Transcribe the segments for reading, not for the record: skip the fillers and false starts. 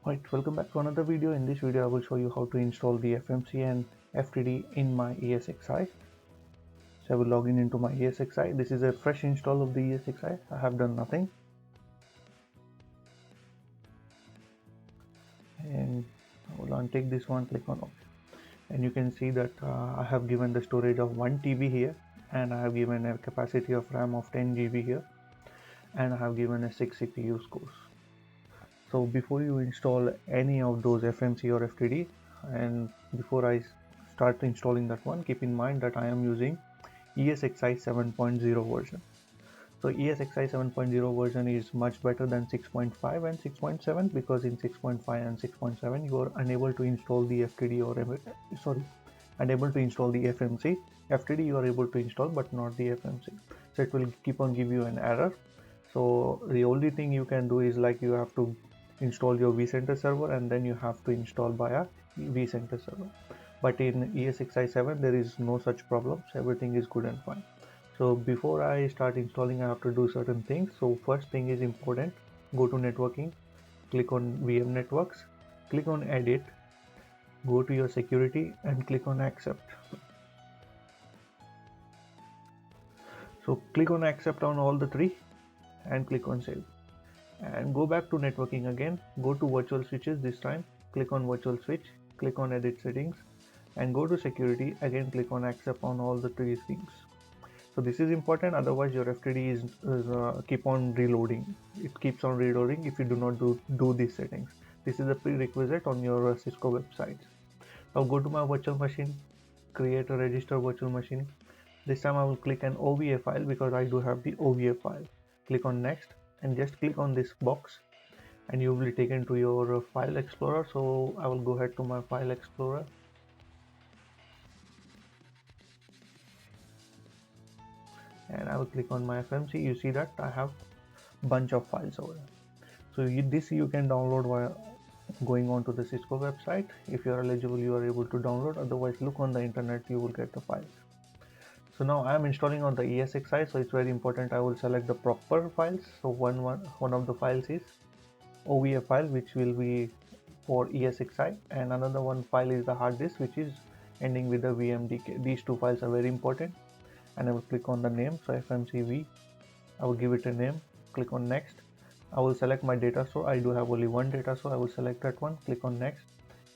Right, welcome back to another video. In this video I will show you how to install the FMC and FTD in my ESXi. So I will log in into my ESXi. This is a fresh install of the ESXi. I have done nothing. And I will untick this one, click on OK. And you can see that I have given the storage of 1 TB here, and I have given a capacity of RAM of 10 GB here, and I have given a 6 CPU cores. So before you install any of those FMC or FTD, and before I start installing that one, keep in mind that I am using ESXi 7.0 version. So ESXi 7.0 version is much better than 6.5 and 6.7, because in 6.5 and 6.7 you are unable to install the FTD or unable to install the FMC. FTD you are able to install but not the FMC. So it will keep on give you an error. So the only thing you can do is like you have to install your vCenter server and then you have to install via vCenter server. But in ESXi 7 there is no such problems. Everything is good and fine. So before I start installing, I have to do certain things. So first thing is important. Go to networking, click on VM networks, click on edit, go to your security and click on accept. So click on accept on all the three and click on save. And go back to networking again, go to virtual switches this time, click on virtual switch, click on edit settings and go to security, again click on accept on all the three things. So this is important, otherwise your FTD is keep on reloading. It keeps on reloading if you do not do these settings. This is a prerequisite on your Cisco website. Now go to my virtual machine, create a register virtual machine. This time I will click an OVA file because I do have the OVA file. Click on next and just click on this box and you will be taken to your file explorer. So I will go ahead to my file explorer. And I will click on my FMC. You see that I have bunch of files over there. So this you can download while going on to the Cisco website. If you are eligible, you are able to download. Otherwise, look on the internet, you will get the files. So now I am installing on the ESXi, so it's very important I will select the proper files. So one of the files is OVA file, which will be for ESXi, and another one file is the hard disk, which is ending with the VMDK. These two files are very important, and I will click on the name. So FMCV, I will give it a name, click on next. I will select my data store. I do have only one data store. I will select that one, click on next,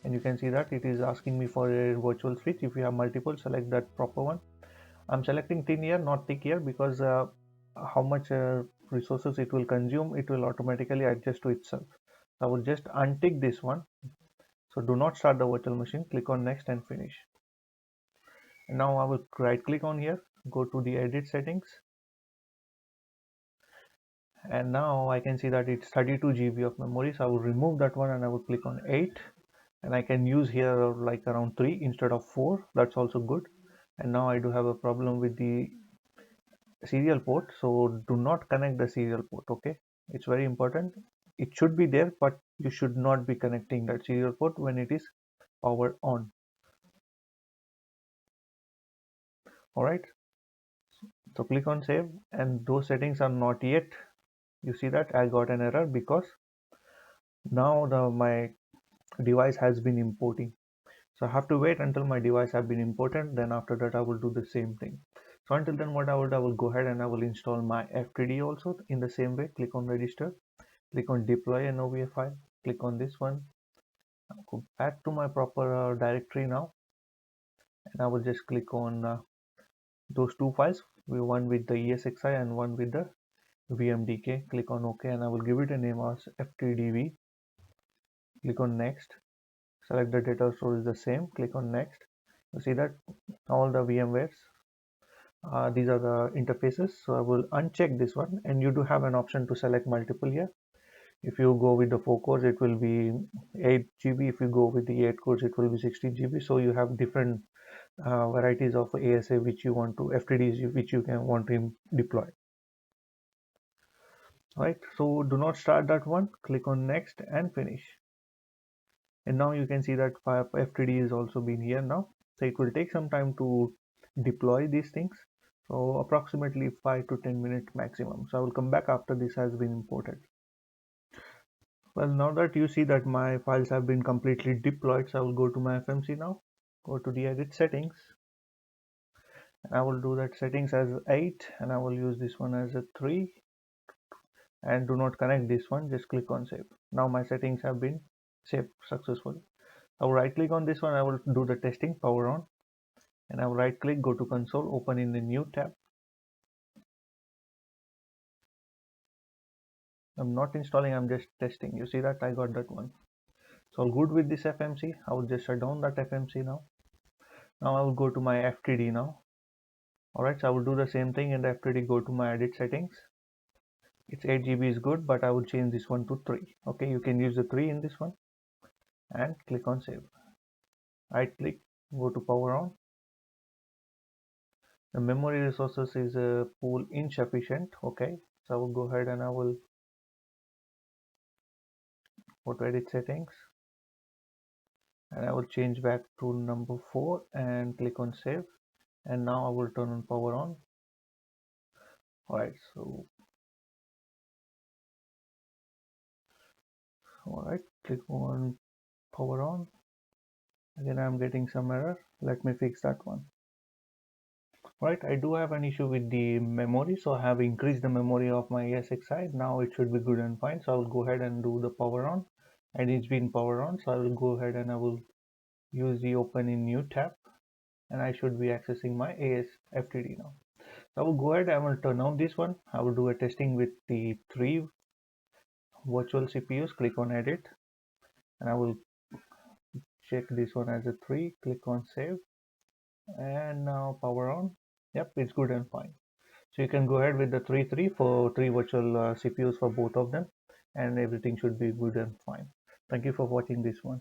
and you can see that it is asking me for a virtual switch. If you have multiple, select that proper one. I'm selecting thin here, not thick here, because how much resources it will consume, it will automatically adjust to itself. I will just untick this one. So do not start the virtual machine, click on next and finish. And now I will right click on here, go to the edit settings, and now I can see that it's 32 GB of memory. So I will remove that one and I will click on 8, and I can use here like around 3 instead of 4. That's also good. And now I do have a problem with the serial port, so do not connect the serial port. Okay, it's very important. It should be there, but you should not be connecting that serial port when it is powered on. All right, so click on save, and those settings are not yet. You see that I got an error because now my device has been importing. So I have to wait until my device have been imported. Then after that, I will do the same thing. So until then, what I will go ahead and I will install my FTD also in the same way. Click on register, click on deploy an OVA file, click on this one. I'll go back to my proper directory now, and I will just click on those two files, one with the ESXi and one with the VMDK. Click on OK, and I will give it a name as FTDV. Click on next. Select the data store is the same. Click on next. You see that all the VMwares. These are the interfaces. So I will uncheck this one, and you do have an option to select multiple here. If you go with the 4 cores, it will be 8 GB. If you go with the 8 cores, it will be 16 GB. So you have different varieties of ASA which you want to FTDs which you can want to deploy. Right. So do not start that one. Click on next and finish. And now you can see that FTD is also been here now. So it will take some time to deploy these things. So approximately 5 to 10 minutes maximum. So I will come back after this has been imported. Well, now that you see that my files have been completely deployed, so I will go to my FMC now, go to the edit settings, and I will do that settings as 8, and I will use this one as a 3, and do not connect this one, just click on save. Now my settings have been saved successfully. I will right click on this one, I will do the testing, power on, and I will right click, go to console, open in the new tab. I'm not installing, I'm just testing. You see that I got that one. So all good with this FMC. I will just shut down that FMC now. Now I will go to my FTD now. Alright, so I will do the same thing in the FTD, go to my edit settings. It's 8 GB is good, but I will change this one to 3. Okay, you can use the 3 in this one and click on save. Right click, go to power on. The memory resources is pool insufficient. Okay, so I will go ahead and I will go to edit settings, and I will change back to number 4 and click on save. And now I will turn on power on. Alright, so alright, click on power on. Again, I'm getting some error. Let me fix that one. Right, I do have an issue with the memory, so I have increased the memory of my ESXi. Now it should be good and fine. So I will go ahead and do the power on, and it's been power on. So I will go ahead and I will use the open in new tab, and I should be accessing my AS FTD now. So I will go ahead and I will turn on this one. I will do a testing with the 3 virtual CPUs. Click on edit, and I will check this one as a 3. Click on save, and now power on. Yep, it's good and fine. So you can go ahead with the 3 for 3 virtual CPUs for both of them, and everything should be good and fine. Thank you for watching this one.